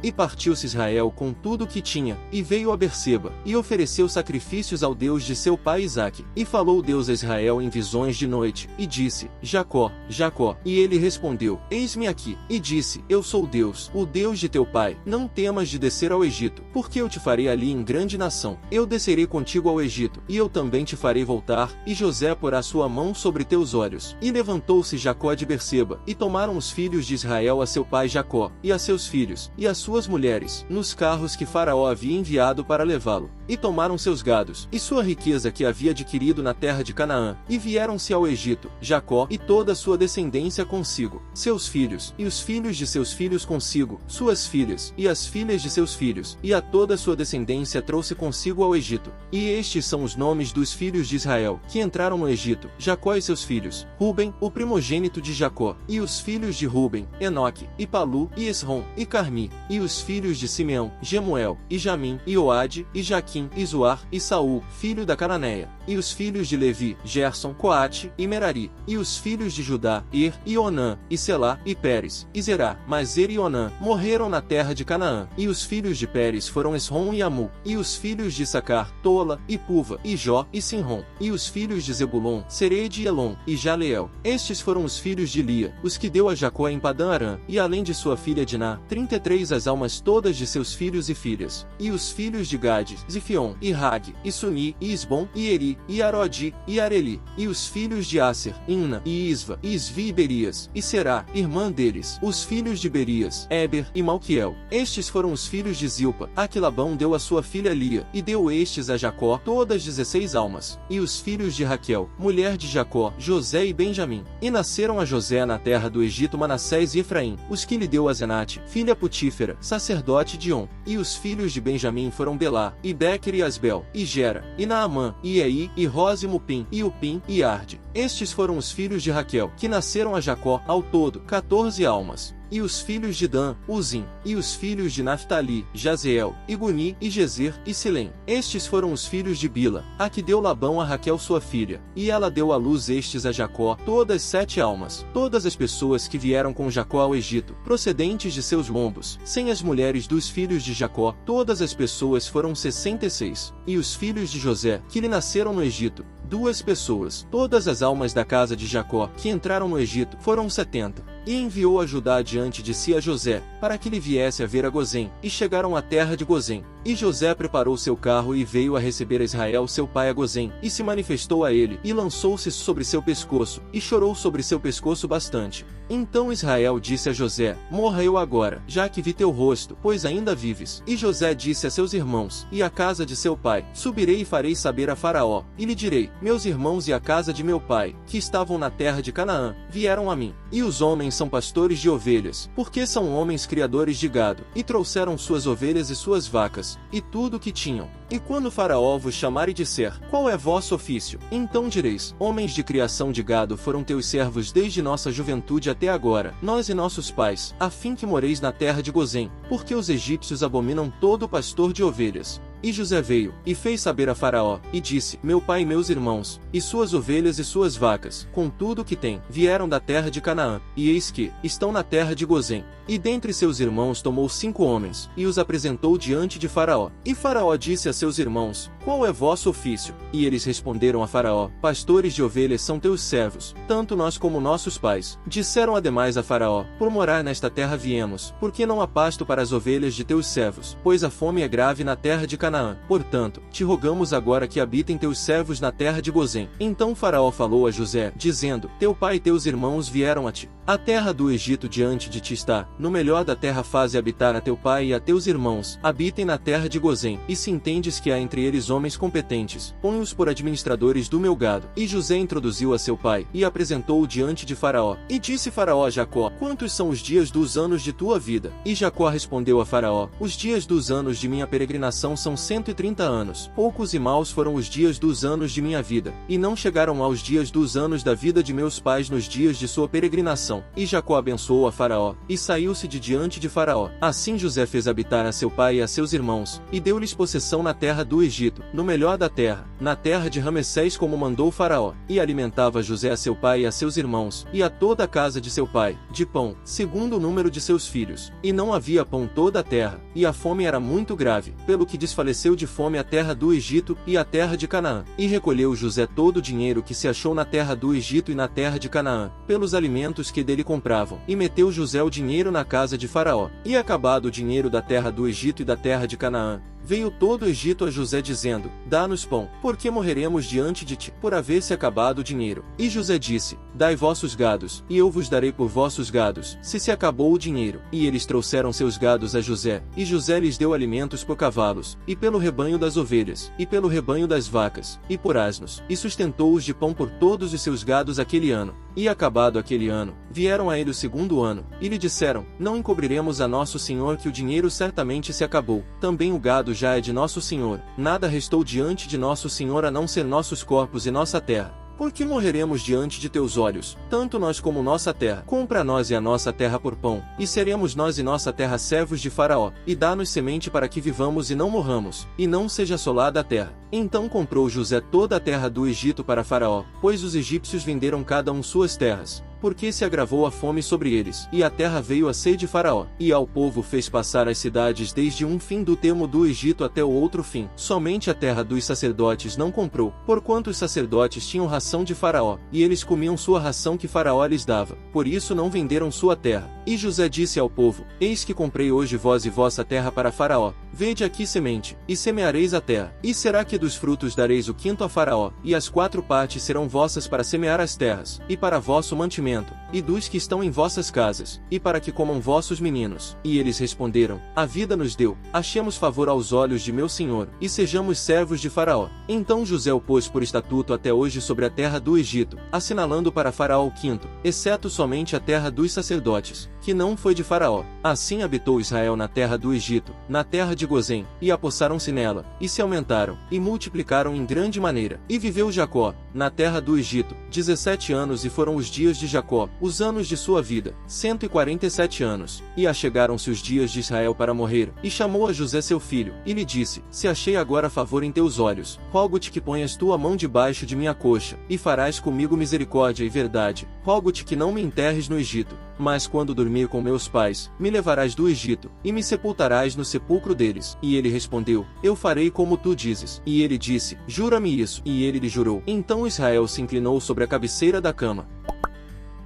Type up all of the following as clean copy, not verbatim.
E partiu-se Israel com tudo o que tinha, e veio a Berseba, e ofereceu sacrifícios ao Deus de seu pai Isaque. E falou Deus a Israel em visões de noite, e disse: Jacó, Jacó. E ele respondeu: Eis-me aqui. E disse: Eu sou Deus, o Deus de teu pai. Não temas de descer ao Egito, porque eu te farei ali em grande nação. Eu descerei contigo ao Egito, e eu também te farei voltar, e José porá sua mão sobre teus olhos. E levantou-se Jacó de Berseba, e tomaram os filhos de Israel a seu pai Jacó, e a seus filhos, e a suas mulheres, nos carros que Faraó havia enviado para levá-lo. E tomaram seus gados, e sua riqueza que havia adquirido na terra de Canaã, e vieram-se ao Egito, Jacó e toda a sua descendência consigo, seus filhos, e os filhos de seus filhos consigo, suas filhas, e as filhas de seus filhos, e a toda a sua descendência trouxe consigo ao Egito. E estes são os nomes dos filhos de Israel, que entraram no Egito: Jacó e seus filhos, Ruben, o primogênito de Jacó, e os filhos de Ruben, Enoque, e Palu, e Esrom, e Carmi, e os filhos de Simeão, Gemuel, e Jamim, e Oade, e Jaquim, e Zoar, e Saul, filho da Cananeia, e os filhos de Levi, Gerson, Coate, e Merari, e os filhos de Judá, e Onã, e Selá, e Pérez, e Zerá. Mas Er e Onã morreram na terra de Canaã, e os filhos de Pérez foram Esrom e Amu, e os filhos de Issacar, Tola, e Puva, e Jó, e Sinrom, e os filhos de Zebulon, Sered e Elon, e Jaleel. Estes foram os filhos de Lia, os que deu a Jacó em Padã-Arã, e além de sua filha Diná, 33 as almas todas de seus filhos e filhas. E os filhos de Gade, Zifion, e Rag, e Suni, e Isbom, e Eri, e Arodi, e Areli, e os filhos de Aser, Inna, e Isva, e Isvi e Berias, e Será, irmã deles, os filhos de Berias, Eber, e Malquiel. Estes foram os filhos de Zilpa, a que Labão deu a sua filha Lia, e deu estes a Jacó, todas 16 almas. E os filhos de Raquel, mulher de Jacó, José e Benjamim. E nasceram a José na terra do Egito Manassés e Efraim, os que lhe deu a Zenate, filha Putífera, sacerdote de On. E os filhos de Benjamim foram Belá, e Bequer e Asbel, e Gera, e Naamã, e Ei, e Ros e Mupim, e Upim, e Arde. Estes foram os filhos de Raquel, que nasceram a Jacó, ao todo, 14 almas. E os filhos de Dan, Uzim, e os filhos de Naftali, Jazeel, e Guni, e Gezer, e Silém. Estes foram os filhos de Bila, a que deu Labão a Raquel sua filha, e ela deu à luz estes a Jacó, todas 7 almas. Todas as pessoas que vieram com Jacó ao Egito, procedentes de seus lombos, sem as mulheres dos filhos de Jacó, todas as pessoas foram 66. E os filhos de José, que lhe nasceram no Egito, 2 pessoas. Todas as almas da casa de Jacó, que entraram no Egito, foram 70. E enviou a Judá diante de si a José, para que lhe viesse a ver a Gozém, e chegaram à terra de Gozém. E José preparou seu carro e veio a receber a Israel seu pai a Gozém, e se manifestou a ele, e lançou-se sobre seu pescoço, e chorou sobre seu pescoço bastante. Então Israel disse a José: Morra eu agora, já que vi teu rosto, pois ainda vives. E José disse a seus irmãos, e à casa de seu pai: Subirei e farei saber a Faraó, e lhe direi: Meus irmãos e a casa de meu pai, que estavam na terra de Canaã, vieram a mim. E os homens são pastores de ovelhas, porque são homens criadores de gado, e trouxeram suas ovelhas e suas vacas, e tudo o que tinham. E quando Faraó vos chamar e disser: Qual é vosso ofício? Então direis: Homens de criação de gado foram teus servos desde nossa juventude até agora, nós e nossos pais, a fim que moreis na terra de Gozém, porque os egípcios abominam todo pastor de ovelhas. E José veio, e fez saber a Faraó, e disse: Meu pai e meus irmãos, e suas ovelhas e suas vacas, com tudo o que têm, vieram da terra de Canaã, e eis que, estão na terra de Gozém. E dentre seus irmãos tomou 5 homens, e os apresentou diante de Faraó. E Faraó disse a seus irmãos: Qual é vosso ofício? E eles responderam a Faraó: Pastores de ovelhas são teus servos, tanto nós como nossos pais. Disseram ademais a Faraó: Por morar nesta terra viemos, porque não há pasto para as ovelhas de teus servos, pois a fome é grave na terra de Canaã. Portanto, te rogamos agora que habitem teus servos na terra de Gozém. Então Faraó falou a José, dizendo: Teu pai e teus irmãos vieram a ti. A terra do Egito diante de ti está. No melhor da terra faze habitar a teu pai e a teus irmãos. Habitem na terra de Gozém. E se entendes que há entre eles homens competentes, põe-os por administradores do meu gado. E José introduziu a seu pai, e apresentou-o diante de Faraó. E disse Faraó a Jacó: Quantos são os dias dos anos de tua vida? E Jacó respondeu a Faraó: Os dias dos anos de minha peregrinação são 130 anos. Poucos e maus foram os dias dos anos de minha vida, e não chegaram aos dias dos anos da vida de meus pais nos dias de sua peregrinação. E Jacó abençoou a Faraó, e saiu-se de diante de Faraó. Assim José fez habitar a seu pai e a seus irmãos, e deu-lhes possessão na terra do Egito, no melhor da terra, na terra de Ramessés como mandou Faraó, e alimentava José a seu pai e a seus irmãos, e a toda a casa de seu pai, de pão, segundo o número de seus filhos. E não havia pão toda a terra, e a fome era muito grave, pelo que desfaleceu de fome a terra do Egito e a terra de Canaã. E recolheu José todo o dinheiro que se achou na terra do Egito e na terra de Canaã, pelos alimentos que dele compravam, e meteu José o dinheiro na casa de Faraó. E acabado o dinheiro da terra do Egito e da terra de Canaã, veio todo o Egito a José dizendo: dá-nos pão, porque morreremos diante de ti, por haver-se acabado o dinheiro. E José disse: dai vossos gados, e eu vos darei por vossos gados, se acabou o dinheiro. E eles trouxeram seus gados a José, e José lhes deu alimentos por cavalos, e pelo rebanho das ovelhas, e pelo rebanho das vacas, e por asnos, e sustentou-os de pão por todos os seus gados aquele ano. E acabado aquele ano, vieram a ele o segundo ano, e lhe disseram: não encobriremos a nosso senhor que o dinheiro certamente se acabou, também o gado já é de nosso senhor, nada restou diante de nosso senhor a não ser nossos corpos e nossa terra. Porque morreremos diante de teus olhos, tanto nós como nossa terra. Compra a nós e a nossa terra por pão, e seremos nós e nossa terra servos de Faraó, e dá-nos semente para que vivamos e não morramos, e não seja assolada a terra. Então comprou José toda a terra do Egito para Faraó, pois os egípcios venderam cada um suas terras, porque se agravou a fome sobre eles, e a terra veio a ser de Faraó, e ao povo fez passar as cidades desde um fim do termo do Egito até o outro fim. Somente a terra dos sacerdotes não comprou, porquanto os sacerdotes tinham ração de Faraó, e eles comiam sua ração que Faraó lhes dava, por isso não venderam sua terra. E José disse ao povo: eis que comprei hoje vós e vossa terra para Faraó, vede aqui semente, e semeareis a terra. E será que dos frutos dareis o quinto a Faraó, e as 4 partes serão vossas para semear as terras, e para vosso mantimento, e dos que estão em vossas casas, e para que comam vossos meninos. E eles responderam: a vida nos deu, achemos favor aos olhos de meu senhor, e sejamos servos de Faraó. Então José o pôs por estatuto até hoje sobre a terra do Egito, assinalando para Faraó o quinto, exceto somente a terra dos sacerdotes, que não foi de Faraó. Assim habitou Israel na terra do Egito, na terra de Gozém, e apossaram-se nela, e se aumentaram, e multiplicaram em grande maneira. E viveu Jacó, na terra do Egito, 17 anos, e foram os dias de Jacó, os anos de sua vida, 147 anos. E achegaram-se os dias de Israel para morrer, e chamou a José seu filho, e lhe disse: se achei agora favor em teus olhos, rogo-te que ponhas tua mão debaixo de minha coxa, e farás comigo misericórdia e verdade. Rogo-te que não me enterres no Egito, mas quando dormir com meus pais, me levarás do Egito, e me sepultarás no sepulcro deles. E ele respondeu: eu farei como tu dizes. E ele disse: jura-me isso. E ele lhe jurou. Então Israel se inclinou sobre a cabeceira da cama.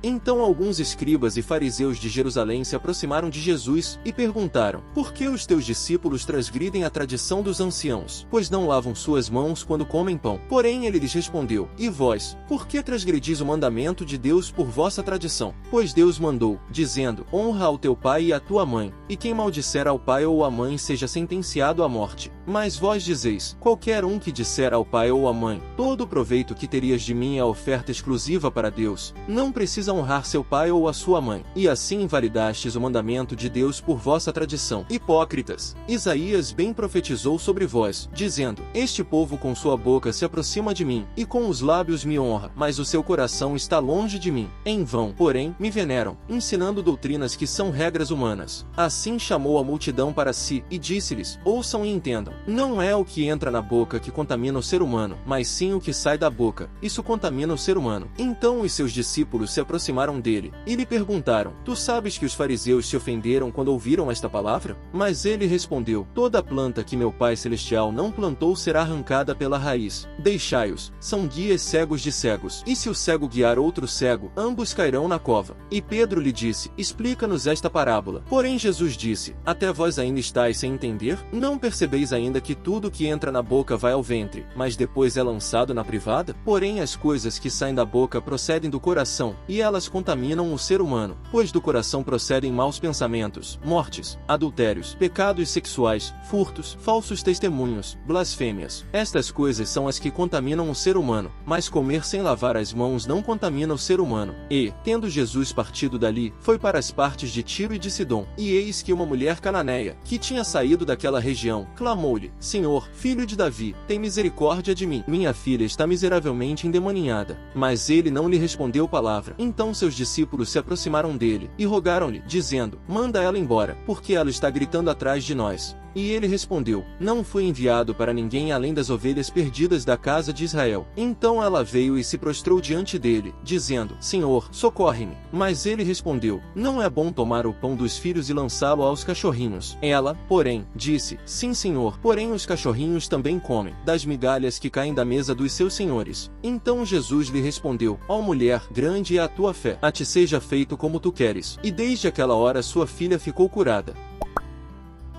Então alguns escribas e fariseus de Jerusalém se aproximaram de Jesus, e perguntaram: por que os teus discípulos transgridem a tradição dos anciãos, pois não lavam suas mãos quando comem pão? Porém ele lhes respondeu: e vós, por que transgredis o mandamento de Deus por vossa tradição? Pois Deus mandou, dizendo: honra ao teu pai e à tua mãe, e quem maldisser ao pai ou à mãe seja sentenciado à morte. Mas vós dizeis: qualquer um que disser ao pai ou à mãe, todo o proveito que terias de mim é oferta exclusiva para Deus, não precisa honrar seu pai ou a sua mãe, e assim invalidastes o mandamento de Deus por vossa tradição. Hipócritas! Isaías bem profetizou sobre vós, dizendo: este povo com sua boca se aproxima de mim, e com os lábios me honra, mas o seu coração está longe de mim. Em vão, porém, me veneram, ensinando doutrinas que são regras humanas. Assim chamou a multidão para si, e disse-lhes: ouçam e entendam. Não é o que entra na boca que contamina o ser humano, mas sim o que sai da boca. Isso contamina o ser humano. Então os seus discípulos se aproximaram dele, e lhe perguntaram: tu sabes que os fariseus se ofenderam quando ouviram esta palavra? Mas ele respondeu: toda planta que meu Pai Celestial não plantou será arrancada pela raiz. Deixai-os, são guias cegos de cegos, e se o cego guiar outro cego, ambos cairão na cova. E Pedro lhe disse: explica-nos esta parábola. Porém Jesus disse: até vós ainda estáis sem entender? Não percebeis ainda que tudo que entra na boca vai ao ventre, mas depois é lançado na privada? Porém as coisas que saem da boca procedem do coração, e elas contaminam o ser humano, pois do coração procedem maus pensamentos, mortes, adultérios, pecados sexuais, furtos, falsos testemunhos, blasfêmias. Estas coisas são as que contaminam o ser humano, mas comer sem lavar as mãos não contamina o ser humano. E, tendo Jesus partido dali, foi para as partes de Tiro e de Sidom. E eis que uma mulher cananeia, que tinha saído daquela região, clamou-lhe: Senhor, filho de Davi, tem misericórdia de mim. Minha filha está miseravelmente endemoniada. Mas ele não lhe respondeu palavra. Então Então seus discípulos se aproximaram dele, e rogaram-lhe, dizendo, manda ela embora, porque ela está gritando atrás de nós. E ele respondeu, não fui enviado para ninguém além das ovelhas perdidas da casa de Israel. Então ela veio e se prostrou diante dele, dizendo, Senhor, socorre-me. Mas ele respondeu, não é bom tomar o pão dos filhos e lançá-lo aos cachorrinhos. Ela, porém, disse, sim, Senhor, porém os cachorrinhos também comem das migalhas que caem da mesa dos seus senhores. Então Jesus lhe respondeu, ó mulher, grande é a tua fé, a ti seja feito como tu queres. E desde aquela hora sua filha ficou curada.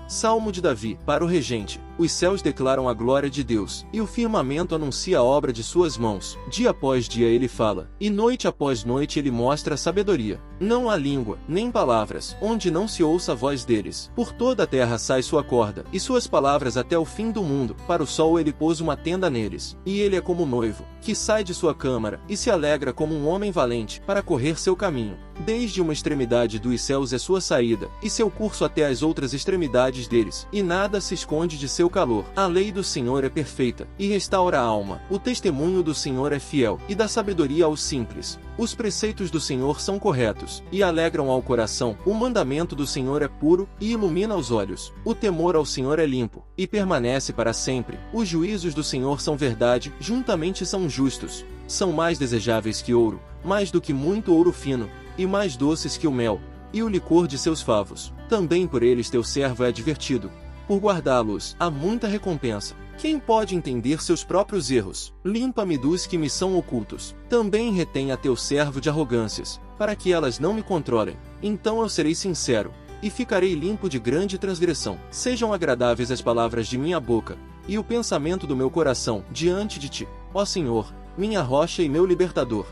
Salmo de Davi, para o regente. Os céus declaram a glória de Deus, e o firmamento anuncia a obra de suas mãos. Dia após dia ele fala, e noite após noite ele mostra a sabedoria. Não há língua, nem palavras, onde não se ouça a voz deles. Por toda a terra sai sua corda, e suas palavras até o fim do mundo. Para o sol ele pôs uma tenda neles, e ele é como um noivo, que sai de sua câmara, e se alegra como um homem valente, para correr seu caminho. Desde uma extremidade dos céus é sua saída, e seu curso até as outras extremidades deles, e nada se esconde de seu calor. A lei do Senhor é perfeita, e restaura a alma. O testemunho do Senhor é fiel, e dá sabedoria aos simples. Os preceitos do Senhor são corretos, e alegram ao coração. O mandamento do Senhor é puro, e ilumina os olhos. O temor ao Senhor é limpo, e permanece para sempre. Os juízos do Senhor são verdade, juntamente são justos. São mais desejáveis que ouro, mais do que muito ouro fino, e mais doces que o mel, e o licor de seus favos. Também por eles teu servo é advertido. Por guardá-los, há muita recompensa. Quem pode entender seus próprios erros? Limpa-me dos que me são ocultos. Também retém a teu servo de arrogâncias, para que elas não me controlem. Então eu serei sincero, e ficarei limpo de grande transgressão. Sejam agradáveis as palavras de minha boca, e o pensamento do meu coração, diante de ti, ó Senhor, minha rocha e meu libertador.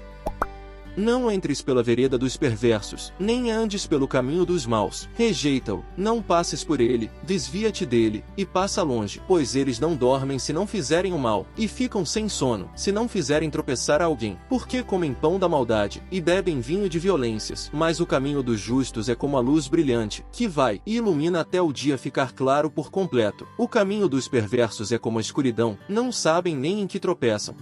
Não entres pela vereda dos perversos, nem andes pelo caminho dos maus. Rejeita-o, não passes por ele, desvia-te dele, e passa longe. Pois eles não dormem se não fizerem o mal, e ficam sem sono, se não fizerem tropeçar a alguém. Porque comem pão da maldade, e bebem vinho de violências. Mas o caminho dos justos é como a luz brilhante, que vai e ilumina até o dia ficar claro por completo. O caminho dos perversos é como a escuridão, não sabem nem em que tropeçam.